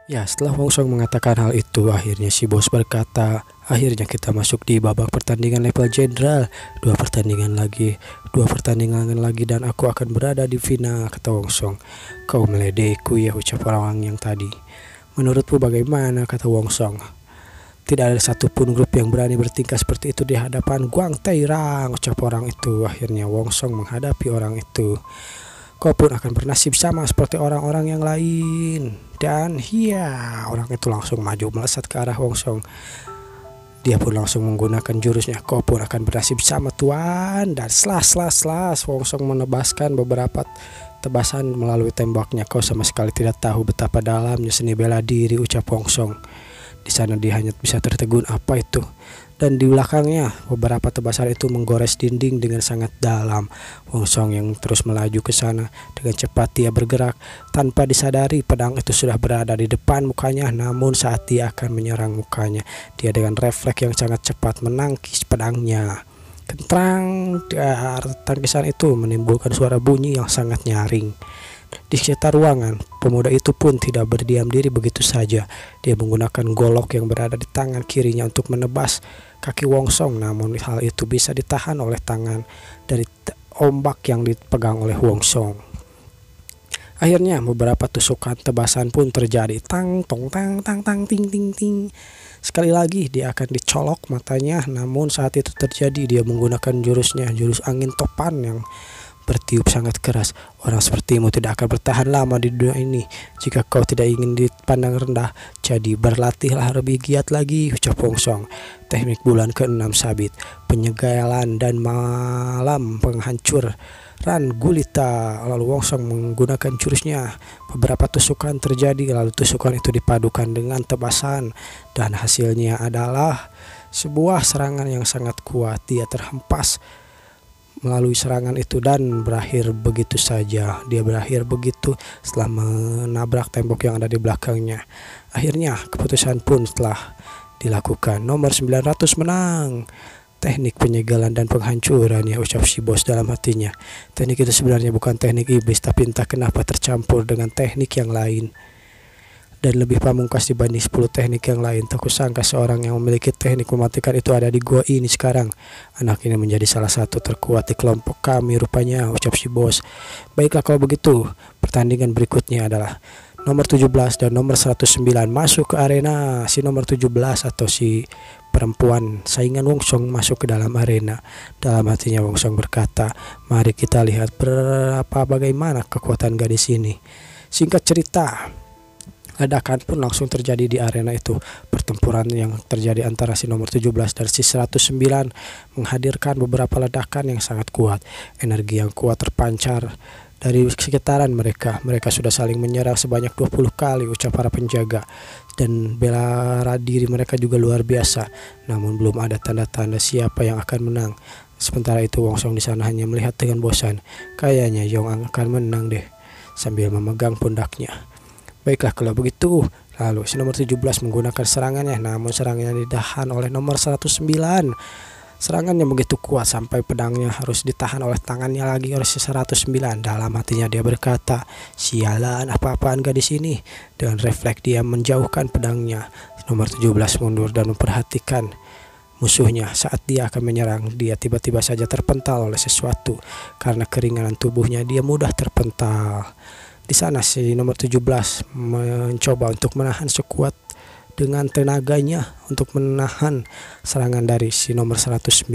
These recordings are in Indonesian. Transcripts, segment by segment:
Ya, setelah Wong Song mengatakan hal itu, akhirnya si bos berkata, akhirnya kita masuk di babak pertandingan level jenderal. Dua pertandingan lagi dan aku akan berada di final, kata Wong Song. Kau meledekku ya, ucap orang yang tadi. Menurutmu bagaimana, kata Wong Song. Tidak ada satupun grup yang berani bertingkah seperti itu di hadapan Guang Tairang, ucap orang itu. Akhirnya Wong Song menghadapi orang itu. Kau pun akan bernasib sama seperti orang-orang yang lain. Dan ya, orang itu langsung maju melesat ke arah Wong Song. Dia pun langsung menggunakan jurusnya. Kau pun akan bernasib sama tuan. Dan slash. Wong Song menebaskan beberapa tebasan melalui tembaknya. Kau sama sekali tidak tahu betapa dalamnya seni bela diri, ucap Wong Song. Di sana dia hanya bisa tertegun, apa itu? Dan di belakangnya beberapa tebasan itu menggores dinding dengan sangat dalam. Wong Song yang terus melaju ke sana. Dengan cepat dia bergerak tanpa disadari pedang itu sudah berada di depan mukanya. Namun saat dia akan menyerang mukanya, dia dengan refleks yang sangat cepat menangkis pedangnya. Kentrang, tangkisan itu menimbulkan suara bunyi yang sangat nyaring. Di sekitar ruangan, pemuda itu pun tidak berdiam diri begitu saja. Dia menggunakan golok yang berada di tangan kirinya untuk menebas kaki Wong Song. Namun hal itu bisa ditahan oleh tangan dari ombak yang dipegang oleh Wong Song. Akhirnya beberapa tusukan tebasan pun terjadi. Tang tong tang tang tang ting ting ting. Sekali lagi dia akan dicolok matanya. Namun saat itu terjadi, dia menggunakan jurus angin topan yang bertiup sangat keras. Orang sepertimu tidak akan bertahan lama di dunia ini. Jika kau tidak ingin dipandang rendah, jadi berlatihlah lebih giat lagi, ucap Wong Song. Teknik bulan ke-6 sabit, penyegalan dan malam penghancuran gulita. Lalu Wong Song menggunakan jurusnya. Beberapa tusukan terjadi, lalu tusukan itu dipadukan dengan tebasan, dan hasilnya adalah sebuah serangan yang sangat kuat. Dia terhempas melalui serangan itu dan berakhir begitu saja. Dia berakhir begitu setelah menabrak tembok yang ada di belakangnya. Akhirnya keputusan pun telah dilakukan. Nomor 900 menang. Teknik penyegalan dan penghancuran, ya, ucap si bos dalam hatinya. Teknik itu sebenarnya bukan teknik iblis, tapi entah kenapa tercampur dengan teknik yang lain dan lebih pamungkas dibanding 10 teknik yang lain. Tak kusangka seorang yang memiliki teknik mematikan itu ada di gua ini sekarang. Anak ini menjadi salah satu terkuat di kelompok kami rupanya, ucap si bos. Baiklah kalau begitu, pertandingan berikutnya adalah nomor 17 dan nomor 109 masuk ke arena. Si nomor 17 atau si perempuan saingan Wong Song masuk ke dalam arena. Dalam hatinya Wong Song berkata, mari kita lihat bagaimana kekuatan gadis ini. Singkat cerita, ledakan pun langsung terjadi di arena itu. Pertempuran yang terjadi antara si nomor 17 dan si 109 menghadirkan beberapa ledakan yang sangat kuat. Energi yang kuat terpancar dari sekitaran mereka. Mereka sudah saling menyerang sebanyak 20 kali, ucap para penjaga. Dan bela diri mereka juga luar biasa. Namun belum ada tanda-tanda siapa yang akan menang. Sementara itu Wong Song di sana hanya melihat dengan bosan. Kayaknya Yong akan menang deh, sambil memegang pundaknya. Baiklah kalau begitu, lalu si nomor 17 menggunakan serangannya, namun serangannya ditahan oleh nomor 109. Serangannya begitu kuat sampai pedangnya harus ditahan oleh tangannya lagi oleh si 109. Dalam hatinya dia berkata, sialan, apa-apaan gadis ini. Dengan refleks dia menjauhkan pedangnya. Nomor 17 mundur dan memperhatikan musuhnya. Saat dia akan menyerang, dia tiba-tiba saja terpental oleh sesuatu. Karena keringanan tubuhnya, dia mudah terpental. Di sana si nomor 17 mencoba untuk menahan sekuat dengan tenaganya untuk menahan serangan dari si nomor 109.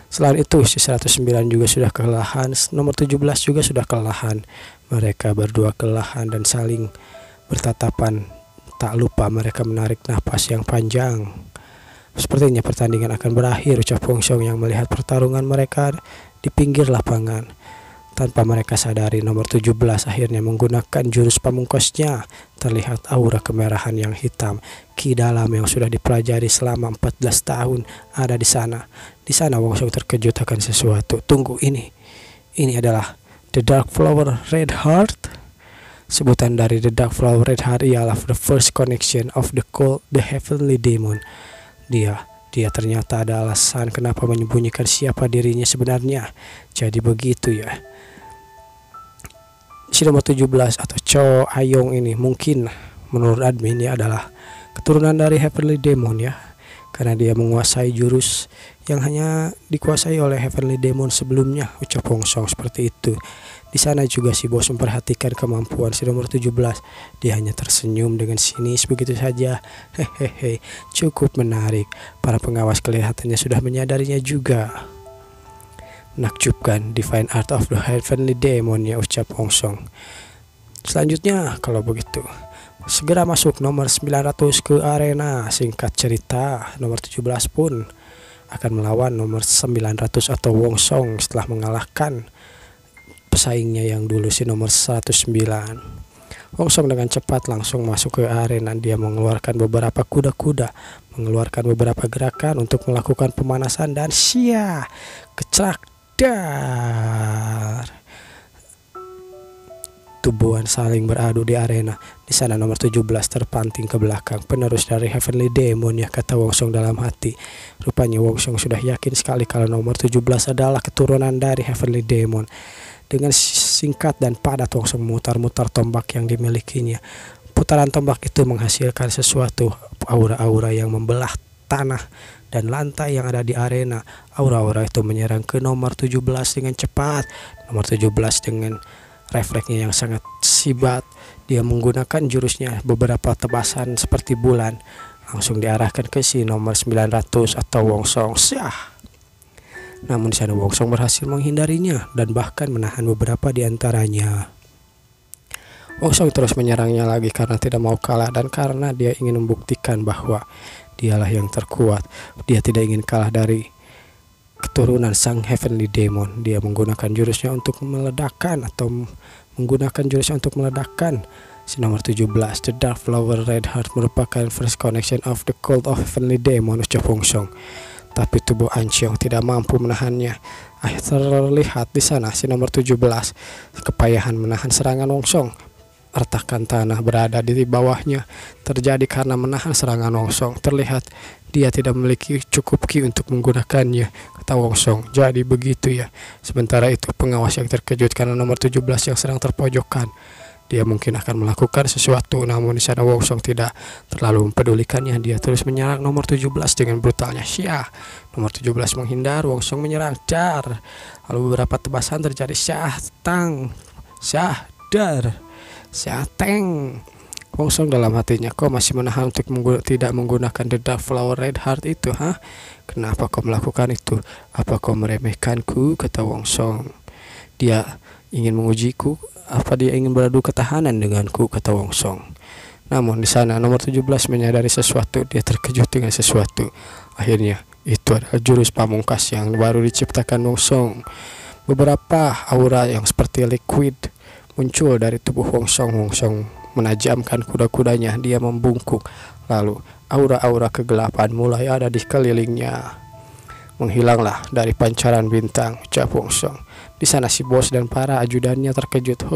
Selain itu si 109 juga sudah kelelahan, nomor 17 juga sudah kelelahan. Mereka berdua kelelahan dan saling bertatapan. Tak lupa mereka menarik napas yang panjang. Sepertinya pertandingan akan berakhir, ucap Wong Song yang melihat pertarungan mereka di pinggir lapangan. Tanpa mereka sadari, nomor 17 akhirnya menggunakan jurus pamungkasnya. Terlihat aura kemerahan yang hitam, ki dalam yang sudah dipelajari selama 14 tahun ada di sana. Di sana Wong Song terkejut akan sesuatu. Tunggu, ini adalah The Dark Flower Red Heart. Sebutan dari The Dark Flower Red Heart ialah the first connection of the cold, the heavenly demon. Dia ternyata ada alasan kenapa menyembunyikan siapa dirinya sebenarnya. Jadi begitu ya. Si nomor 17 atau Cho Ayong ini mungkin menurut admin ya adalah keturunan dari Heavenly Demon ya, karena dia menguasai jurus yang hanya dikuasai oleh Heavenly Demon sebelumnya, ucap Wong Song seperti itu. Di sana juga si bos memperhatikan kemampuan si nomor 17. Dia hanya tersenyum dengan sinis begitu saja. Hehehe, cukup menarik. Para pengawas kelihatannya sudah menyadarinya juga. Menakjubkan, Divine Art of the Heavenly Demon ya, ucap Wong Song. Selanjutnya kalau begitu, segera masuk nomor 900 ke arena. Singkat cerita, nomor 17 pun akan melawan nomor 900 atau Wong Song setelah mengalahkan pesaingnya yang dulu si nomor 109. Wong Song dengan cepat langsung masuk ke arena. Dia mengeluarkan beberapa kuda-kuda, mengeluarkan beberapa gerakan untuk melakukan pemanasan dan kecak dar. Tubuhan saling beradu di arena. Di sana nomor 17 terpanting ke belakang. Penerus dari Heavenly Demon ya, kata Wong Song dalam hati. Rupanya Wong Song sudah yakin sekali kalau nomor 17 adalah keturunan dari Heavenly Demon. Dengan singkat dan padat Wong Song memutar-mutar tombak yang dimilikinya. Putaran tombak itu menghasilkan sesuatu, aura-aura yang membelah tanah dan lantai yang ada di arena. Aura-aura itu menyerang ke nomor 17 dengan cepat. Nomor 17 dengan refleksnya yang sangat sibat, dia menggunakan jurusnya beberapa tebasan seperti bulan, langsung diarahkan ke si nomor 900 atau Wong Song. Namun di sana Wong Song berhasil menghindarinya dan bahkan menahan beberapa di antaranya. Wong Song terus menyerangnya lagi karena tidak mau kalah dan karena dia ingin membuktikan bahwa dialah yang terkuat. Dia tidak ingin kalah dari keturunan sang Heavenly Demon. Dia menggunakan jurusnya untuk meledakkan si nomor 17. The Dark Flower Red Heart merupakan first connection of the cult of Heavenly Demon, ucap Wong Song. Tapi tubuh Anchiong tidak mampu menahannya. Terlihat di sana si nomor 17 kepayahan menahan serangan Wong Song. Retakan tanah berada di bawahnya terjadi karena menahan serangan Wong Song. Terlihat dia tidak memiliki cukup ki untuk menggunakannya, kata Wong Song. Jadi begitu ya. Sementara itu pengawas yang terkejut karena nomor 17 yang sedang terpojokkan. Dia mungkin akan melakukan sesuatu, namun di sana Wong Song tidak terlalu mempedulikannya. Dia terus menyerang nomor 17 dengan brutalnya. Nomor 17 menghindar, Wong Song menyerang dar. Lalu beberapa tebasan terjadi. Teng. Wong Song dalam hatinya, kau masih menahan untuk tidak menggunakan The Dark Flower Red Heart itu, Kenapa kau melakukan itu? Apa kau meremehkanku? Kata Wong Song. Dia ingin mengujiku. Apa dia ingin beradu ketahanan denganku? Kata Wong Song. Namun di sana nomor 17 menyadari sesuatu. Dia terkejut dengan sesuatu. Akhirnya itu adalah jurus pamungkas yang baru diciptakan Wong Song. Beberapa aura yang seperti liquid muncul dari tubuh Wong Song. Wong Song menajamkan kuda-kudanya. Dia membungkuk. Lalu aura-aura kegelapan mulai ada di kelilingnya. Menghilanglah dari pancaran bintang, ucap Wong Song. Di sana si bos dan para ajudannya terkejut.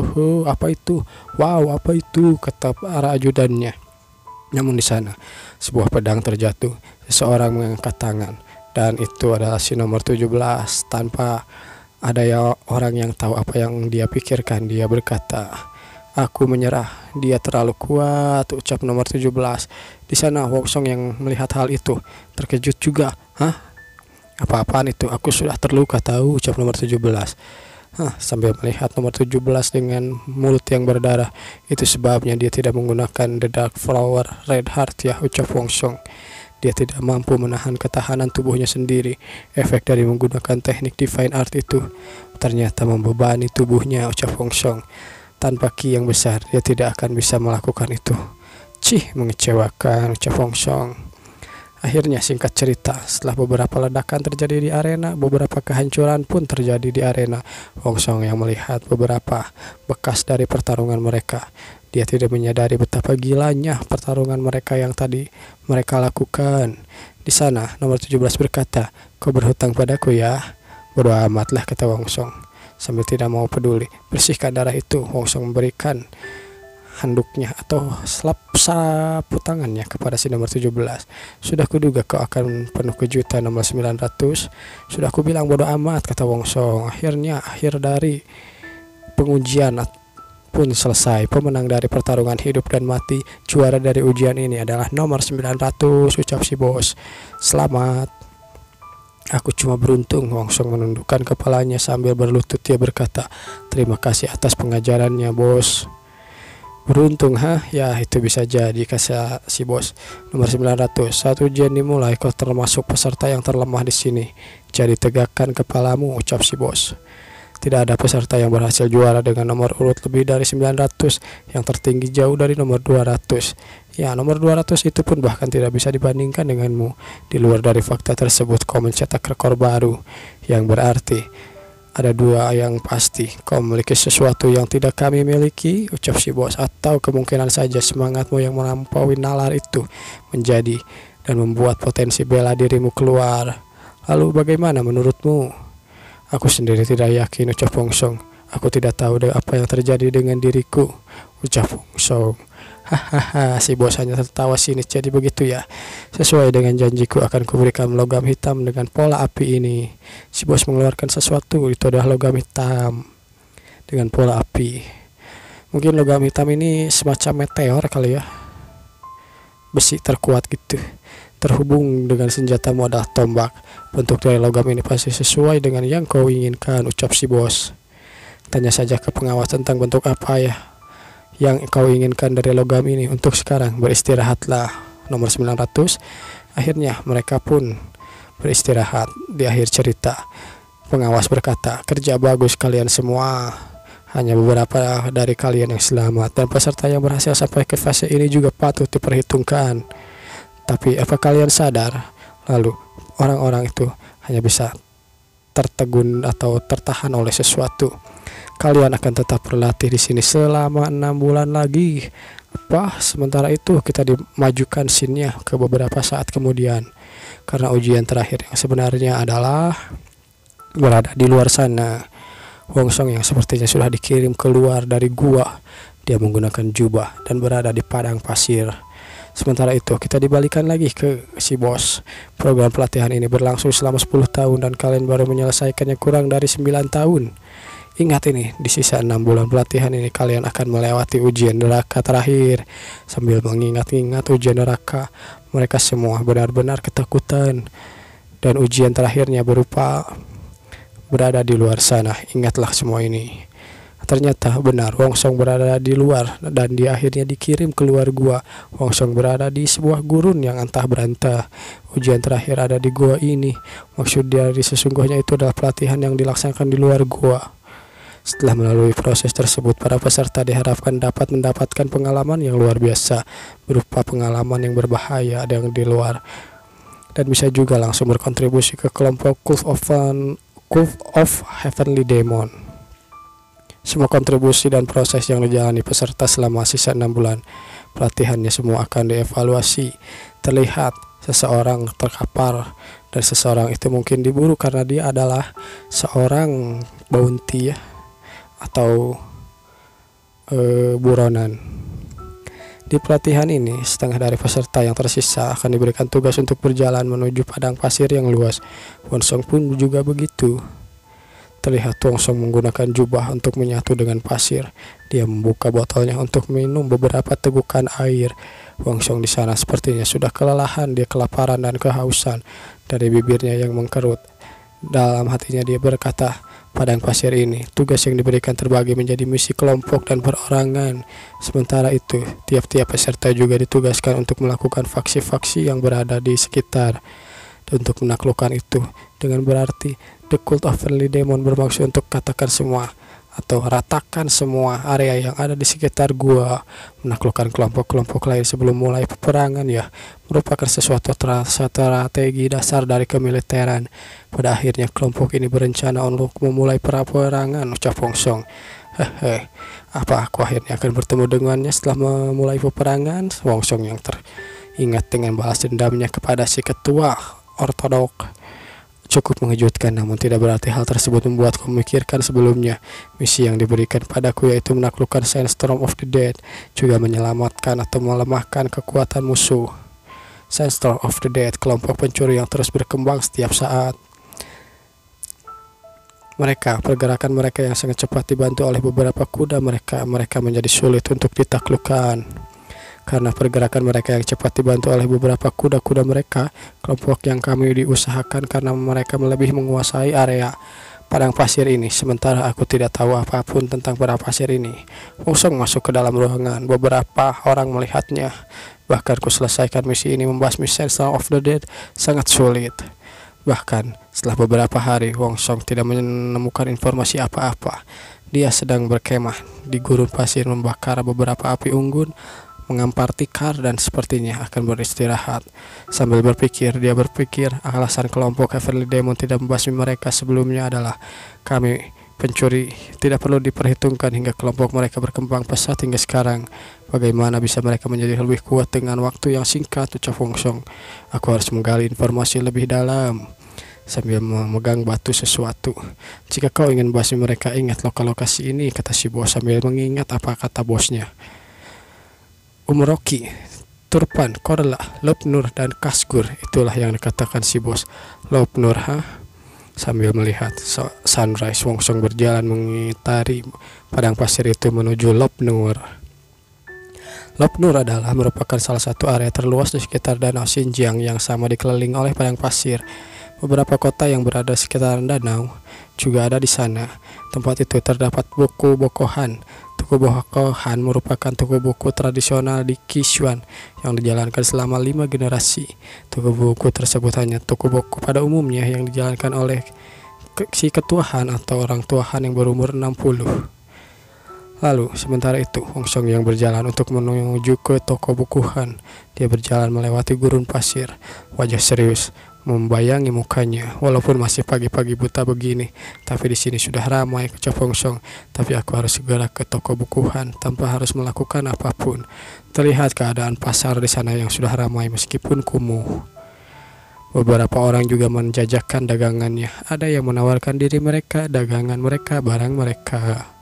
Apa itu? Wow, apa itu? Kata para ajudannya. Namun di sana sebuah pedang terjatuh. Seseorang mengangkat tangan dan itu adalah si nomor 17. Tanpa ada orang yang tahu apa yang dia pikirkan, dia berkata, aku menyerah, dia terlalu kuat, ucap nomor 17. Di sana Wong Song yang melihat hal itu terkejut juga. Apa-apaan itu? Aku sudah terluka tahu, ucap nomor 17. Sambil melihat nomor 17 dengan mulut yang berdarah. Itu sebabnya dia tidak menggunakan The Dark Flower Red Heart ya, ucap Wong Song. Dia tidak mampu menahan ketahanan tubuhnya sendiri. Efek dari menggunakan teknik Divine Art itu ternyata membebani tubuhnya, ucap Wong Song. Tanpa ki yang besar, dia tidak akan bisa melakukan itu. Mengecewakan, ucap Wong Song. Akhirnya singkat cerita, setelah beberapa ledakan terjadi di arena, beberapa kehancuran pun terjadi di arena. Wong Song yang melihat beberapa bekas dari pertarungan mereka. Dia tidak menyadari betapa gilanya pertarungan mereka yang tadi mereka lakukan. Di sana nomor 17 berkata, kau berhutang padaku ya. Bodoh amatlah, kata Wong Song. Sambil tidak mau peduli, bersihkan darah itu. Wong Song memberikan handuknya atau sapu tangannya kepada si nomor 17. Sudah kuduga kau akan penuh kejutan nomor 900. Sudah aku bilang bodoh amat, kata Wong Song. Akhirnya akhir dari pengujian pun selesai. Pemenang dari pertarungan hidup dan mati, juara dari ujian ini adalah nomor 900, ucap si bos. Selamat. Aku cuma beruntung, Wongsong menundukkan kepalanya sambil berlutut. Dia berkata, terima kasih atas pengajarannya, bos. Beruntung, ya itu bisa jadi, kata si bos. Nomor 900, saat ujian dimulai kau termasuk peserta yang terlemah di sini. Jadi tegakkan kepalamu, ucap si bos. Tidak ada peserta yang berhasil juara dengan nomor urut lebih dari 900, yang tertinggi jauh dari nomor 200. Ya, nomor 200 itu pun bahkan tidak bisa dibandingkan denganmu. Di luar dari fakta tersebut, kau mencetak rekor baru, yang berarti ada dua yang pasti, kau memiliki sesuatu yang tidak kami miliki, ucap si bos, atau kemungkinan saja semangatmu yang melampaui nalar itu menjadi dan membuat potensi bela dirimu keluar. Lalu bagaimana menurutmu? Aku sendiri tidak yakin, ucap Wongsong. Aku tidak tahu apa yang terjadi dengan diriku, ucap Wongsong. Hahaha, si bos hanya tertawa sinis. Jadi begitu ya. Sesuai dengan janjiku akan kuberikan logam hitam dengan pola api ini. Si bos mengeluarkan sesuatu, itu adalah logam hitam dengan pola api. Mungkin logam hitam ini semacam meteor kali ya. Besi terkuat gitu. Terhubung dengan senjata modal tombak. Bentuk dari logam ini pasti sesuai dengan yang kau inginkan, ucap si bos. Tanya saja ke pengawas tentang bentuk apa ya yang kau inginkan dari logam ini. Untuk sekarang beristirahatlah. Nomor 900. Akhirnya mereka pun beristirahat. Di akhir cerita, pengawas berkata, kerja bagus kalian semua. Hanya beberapa dari kalian yang selamat, dan peserta yang berhasil sampai ke fase ini juga patut diperhitungkan. Tapi apa kalian sadar, lalu orang-orang itu hanya bisa tertegun atau tertahan oleh sesuatu. Kalian akan tetap berlatih di sini selama 6 bulan lagi. Sementara itu kita dimajukan scene-nya ke beberapa saat kemudian. Karena ujian terakhir yang sebenarnya adalah berada di luar sana. Wongsong yang sepertinya sudah dikirim keluar dari gua. Dia menggunakan jubah dan berada di padang pasir. Sementara itu kita dibalikan lagi ke si bos. Program pelatihan ini berlangsung selama 10 tahun dan kalian baru menyelesaikannya kurang dari 9 tahun. Ingat ini, di sisa 6 bulan pelatihan ini kalian akan melewati ujian neraka terakhir. Sambil mengingat-ingat ujian neraka, mereka semua benar-benar ketakutan. Dan ujian terakhirnya berupa berada di luar sana. Ingatlah semua ini. Ternyata benar, Wongsong berada di luar dan dia akhirnya dikirim keluar gua. Wongsong berada di sebuah gurun yang antah berantah. Ujian terakhir ada di gua ini. Maksud dari sesungguhnya itu adalah pelatihan yang dilaksanakan di luar gua. Setelah melalui proses tersebut, para peserta diharapkan dapat mendapatkan pengalaman yang luar biasa, berupa pengalaman yang berbahaya yang di luar, dan bisa juga langsung berkontribusi ke kelompok Cult of Heavenly Demon. Semua kontribusi dan proses yang dijalani peserta selama sisa 6 bulan pelatihannya semua akan dievaluasi. Terlihat seseorang terkapar dan seseorang itu mungkin diburu karena dia adalah seorang bounty ya, atau buronan. Di pelatihan ini, setengah dari peserta yang tersisa akan diberikan tugas untuk berjalan menuju padang pasir yang luas. Wongsong pun juga begitu. Terlihat Wongsong menggunakan jubah untuk menyatu dengan pasir. Dia membuka botolnya untuk minum beberapa tegukan air. Wongsong di sana sepertinya sudah kelelahan, dia kelaparan dan kehausan dari bibirnya yang mengkerut. Dalam hatinya dia berkata, padang pasir ini, tugas yang diberikan terbagi menjadi misi kelompok dan perorangan. Sementara itu, tiap-tiap peserta juga ditugaskan untuk melakukan faksi-faksi yang berada di sekitar. Dan untuk menaklukkan itu, dengan berarti The Cult of Heavenly Demon bermaksud untuk katakan semua atau ratakan semua area yang ada di sekitar gua. Menaklukkan kelompok-kelompok lain sebelum mulai peperangan ya merupakan sesuatu strategi dasar dari kemiliteran. Pada akhirnya kelompok ini berencana untuk memulai peperangan, ucap Wongsong. Apa aku akhirnya akan bertemu dengannya setelah memulai peperangan? Wongsong yang teringat dengan balas dendamnya kepada si ketua ortodok cukup mengejutkan, namun tidak berarti hal tersebut membuatku memikirkan sebelumnya. Misi yang diberikan padaku yaitu menaklukkan Sandstorm of the Dead, juga menyelamatkan atau melemahkan kekuatan musuh. Sandstorm of the Dead, kelompok pencuri yang terus berkembang setiap saat. Pergerakan mereka yang sangat cepat dibantu oleh beberapa kuda mereka menjadi sulit untuk ditaklukkan. Karena pergerakan mereka yang cepat dibantu oleh beberapa kuda-kuda mereka, kelompok yang kami diusahakan karena mereka lebih menguasai area padang pasir ini. Sementara aku tidak tahu apapun tentang padang pasir ini. Wong Song masuk ke dalam ruangan. Beberapa orang melihatnya. Bahkan ku selesaikan misi ini membasmi Sentinel of the Dead sangat sulit. Bahkan setelah beberapa hari, Wong Song tidak menemukan informasi apa-apa. Dia sedang berkemah di gurun pasir membakar beberapa api unggun, mengampar tikar, dan sepertinya akan beristirahat. Sambil dia berpikir alasan kelompok Heavenly Demon tidak membasmi mereka sebelumnya adalah kami pencuri tidak perlu diperhitungkan hingga kelompok mereka berkembang pesat hingga sekarang. Bagaimana bisa mereka menjadi lebih kuat dengan waktu yang singkat, ucap Wong Song. Aku harus menggali informasi lebih dalam. Sambil memegang batu sesuatu. Jika kau ingin membasmi mereka, ingat lokasi ini, kata si bos sambil mengingat apa kata bosnya. Umroki, Turpan, Korla, Lopnur, dan Kasgur, itulah yang dikatakan si bos. Lopnur, Sambil melihat sunrise, Wong Song berjalan mengitari padang pasir itu menuju Lopnur. Lopnur adalah merupakan salah satu area terluas di sekitar danau Xinjiang yang sama dikelilingi oleh padang pasir. Beberapa kota yang berada di sekitaran danau juga ada di sana. Tempat itu terdapat buku Bokohan. Tuku Bokohan merupakan tuku buku tradisional di Sichuan yang dijalankan selama 5 generasi. Tuku buku tersebut hanya tuku buku pada umumnya yang dijalankan oleh si ketuahan atau orang tuahan yang berumur 60. Lalu, sementara itu, Wong Song yang berjalan untuk menuju ke toko bukuhan. Dia berjalan melewati gurun pasir. Wajah serius membayangi mukanya. Walaupun masih pagi-pagi buta begini, tapi di sini sudah ramai, ucap Wong Song. Tapi aku harus segera ke toko bukuhan tanpa harus melakukan apapun. Terlihat keadaan pasar di sana yang sudah ramai meskipun kumuh. Beberapa orang juga menjajakan dagangannya. Ada yang menawarkan diri mereka, dagangan mereka, barang mereka.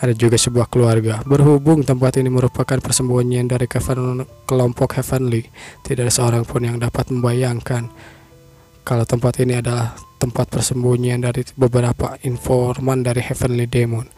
Ada juga sebuah keluarga. Berhubung tempat ini merupakan persembunyian dari kelompok Heavenly, tidak ada seorang pun yang dapat membayangkan kalau tempat ini adalah tempat persembunyian dari beberapa informan dari Heavenly Demon.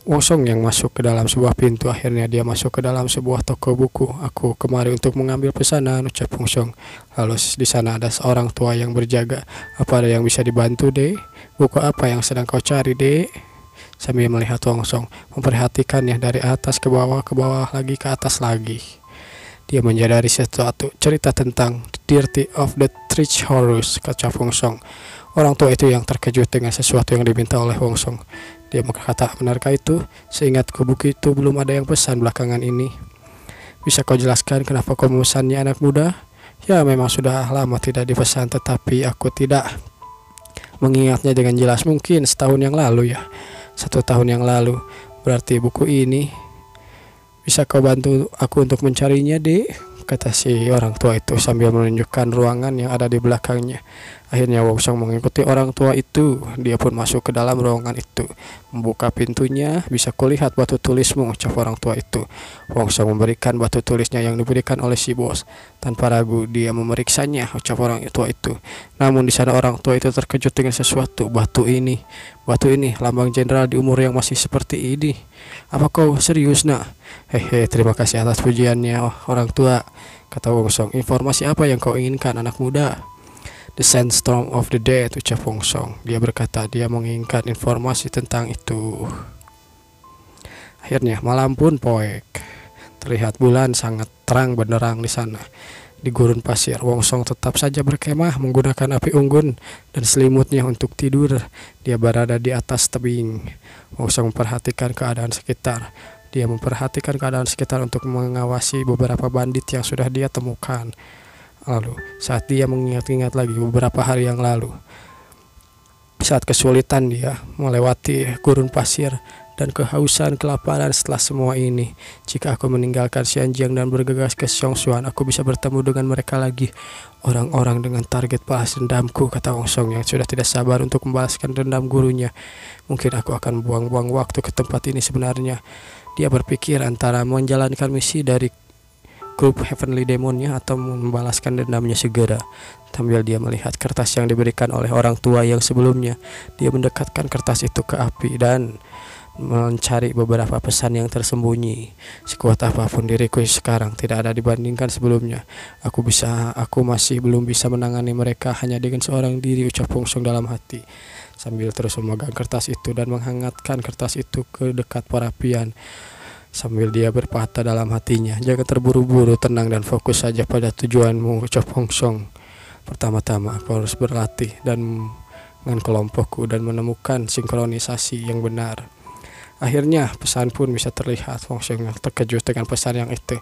Wong Song yang masuk ke dalam sebuah pintu. Akhirnya dia masuk ke dalam sebuah toko buku. Aku kemari untuk mengambil pesanan, ucap Wong Song. Lalu di sana ada seorang tua yang berjaga. Apa ada yang bisa dibantu, Dek? Buku apa yang sedang kau cari, Dek? Sambil melihat Wong Song, memperhatikannya dari atas ke bawah lagi ke atas lagi. Dia menyadari sesuatu, cerita tentang Dirty of the Treach Horus, kata Wong Song. Orang tua itu yang terkejut dengan sesuatu yang diminta oleh Wong Song. Dia berkata, benarkah itu? Seingatku buku itu belum ada yang pesan belakangan ini. Bisa kau jelaskan kenapa kau memesannya, anak muda? Ya, memang sudah lama tidak dipesan, tetapi aku tidak mengingatnya dengan jelas. Mungkin setahun yang lalu ya. 1 tahun yang lalu. Berarti buku ini. Bisa kau bantu aku untuk mencarinya, Dek? Kata si orang tua itu sambil menunjukkan ruangan yang ada di belakangnya. Akhirnya Wong Song mengikuti orang tua itu. Dia pun masuk ke dalam ruangan itu. Membuka pintunya, bisa kulihat batu tulismu, ucap orang tua itu. Wong Song memberikan batu tulisnya yang diberikan oleh si bos. Tanpa ragu dia memeriksanya, ucap orang tua itu. Namun di sana orang tua itu terkejut dengan sesuatu. Batu ini, lambang jenderal di umur yang masih seperti ini. Apa kau serius, nak? Hehe, terima kasih atas pujiannya, orang tua, kata Wong Song. Informasi apa yang kau inginkan, anak muda? The Sandstorm of the Dead, ucap Wong Song. Dia berkata dia menginginkan informasi tentang itu. Akhirnya malam pun poek. Terlihat bulan sangat terang benderang di sana. Di gurun pasir, Wong Song tetap saja berkemah menggunakan api unggun dan selimutnya untuk tidur. Dia berada di atas tebing. Wong Song memperhatikan keadaan sekitar. Dia memperhatikan keadaan sekitar untuk mengawasi beberapa bandit yang sudah dia temukan. Lalu, saat dia mengingat-ingat lagi beberapa hari yang lalu, saat kesulitan dia melewati gurun pasir dan kehausan, kelaparan setelah semua ini. Jika aku meninggalkan Xinjiang dan bergegas ke Xiongxuan, aku bisa bertemu dengan mereka lagi. Orang-orang dengan target balas dendamku, kata Wong Song yang sudah tidak sabar untuk membalaskan dendam gurunya. Mungkin aku akan buang-buang waktu ke tempat ini sebenarnya. Dia berpikir antara menjalankan misi dari grup Heavenly Demonnya atau membalaskan dendamnya segera. Sambil dia melihat kertas yang diberikan oleh orang tua yang sebelumnya, dia mendekatkan kertas itu ke api dan mencari beberapa pesan yang tersembunyi. Sekuat apapun diriku sekarang tidak ada dibandingkan sebelumnya. Aku masih belum bisa menangani mereka hanya dengan seorang diri, ucap Wongsong dalam hati. Sambil terus memegang kertas itu dan menghangatkan kertas itu ke dekat perapian. Sambil dia berkata dalam hatinya, jangan terburu-buru, tenang dan fokus saja pada tujuanmu, ucap Wongsong. Pertama-tama aku harus berlatih dengan kelompokku dan menemukan sinkronisasi yang benar. Akhirnya pesan pun bisa terlihat. Wongsong terkejut dengan pesan yang itu.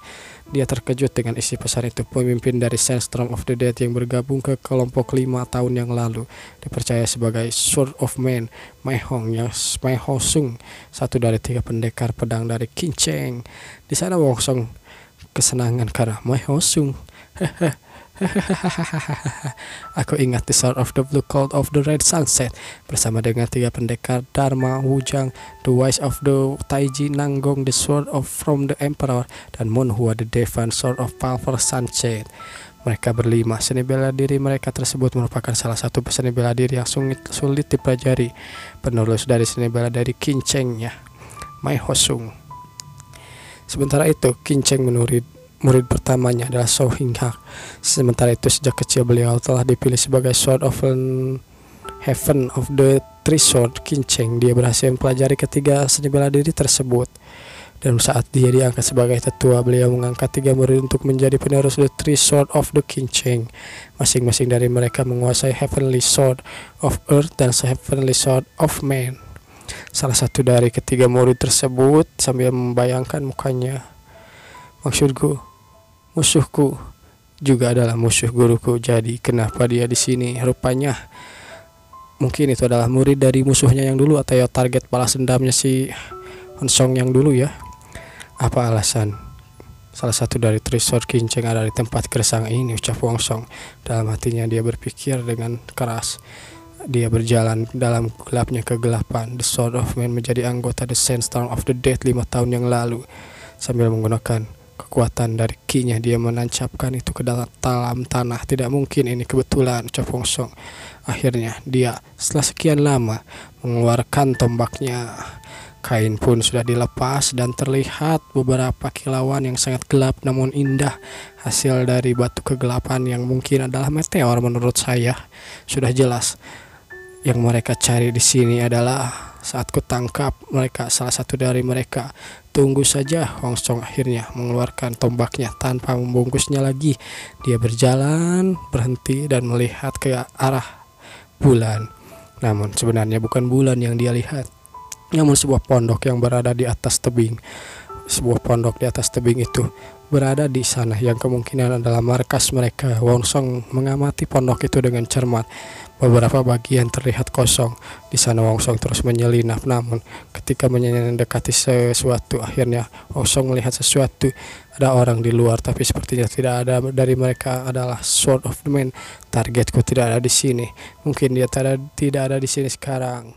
Dia terkejut dengan isi pesan itu. Pemimpin dari Sandstorm of the Dead yang bergabung ke kelompok 5 tahun yang lalu dipercaya sebagai Sword of Man, Mai Ho Sung, satu dari 3 pendekar pedang dari Kincheng. Di sana Wongsong kesenangan karena Mai Ho Sung. Aku ingat The Sword of the Blue Cloud of the Red Sunset bersama dengan 3 pendekar Dharma Wujang, The Wise of the Taiji Nanggong, The Sword of from the Emperor, dan Monhua the Devan Sword of Palver Sunset. Mereka berlima. Seni bela diri mereka tersebut merupakan salah satu seni bela diri yang sulit dipelajari, penerus dari seni bela diri Kincheng-nya, Mai Ho Sung. Sementara itu, Kincheng murid pertamanya adalah Shou Hinghak. Sementara itu sejak kecil beliau telah dipilih sebagai Sword of Heaven of the Three Sword Kincheng. Dia berhasil mempelajari ketiga seni bela diri tersebut. Dan saat dia diangkat sebagai tetua, beliau mengangkat 3 murid untuk menjadi penerus The Three Sword of the Kincheng. Masing-masing dari mereka menguasai Heavenly Sword of Earth dan Heavenly Sword of Man. Salah satu dari ketiga murid tersebut sambil membayangkan mukanya, maksudku, musuhku juga adalah musuh guruku. Jadi kenapa dia di sini? Rupanya mungkin itu adalah murid dari musuhnya yang dulu atau target balas dendamnya si Wongsong yang dulu ya. Apa alasan salah satu dari Three Sword Kincheng ada di tempat gersang ini, ucap Wongsong. Dalam hatinya dia berpikir dengan keras. Dia berjalan dalam gelapnya kegelapan. The Sword of Man menjadi anggota The Sandstorm of the Dead 5 tahun yang lalu. Sambil menggunakan kekuatan dari ki-nya, dia menancapkan itu ke dalam tanah. Tidak mungkin ini kebetulan, ucap Wongsong. Akhirnya dia setelah sekian lama mengeluarkan tombaknya. Kain pun sudah dilepas dan terlihat beberapa kilauan yang sangat gelap namun indah, hasil dari batu kegelapan yang mungkin adalah meteor. Menurut saya sudah jelas yang mereka cari di sini adalah saat kutangkap mereka, salah satu dari mereka. Tunggu saja, Wongsong akhirnya mengeluarkan tombaknya tanpa membungkusnya lagi. Dia berjalan, berhenti dan melihat ke arah bulan. Namun sebenarnya bukan bulan yang dia lihat, namun sebuah pondok yang berada di atas tebing. Sebuah pondok di atas tebing itu berada di sana yang kemungkinan adalah markas mereka. Wongsong mengamati pondok itu dengan cermat. Beberapa bagian terlihat kosong. Di sana Wongsong terus menyelinap, namun ketika mendekati sesuatu, akhirnya Wongsong melihat sesuatu. Ada orang di luar, tapi sepertinya tidak ada dari mereka adalah Sword of the Man. Targetku tidak ada di sini. Mungkin dia tidak ada di sini sekarang.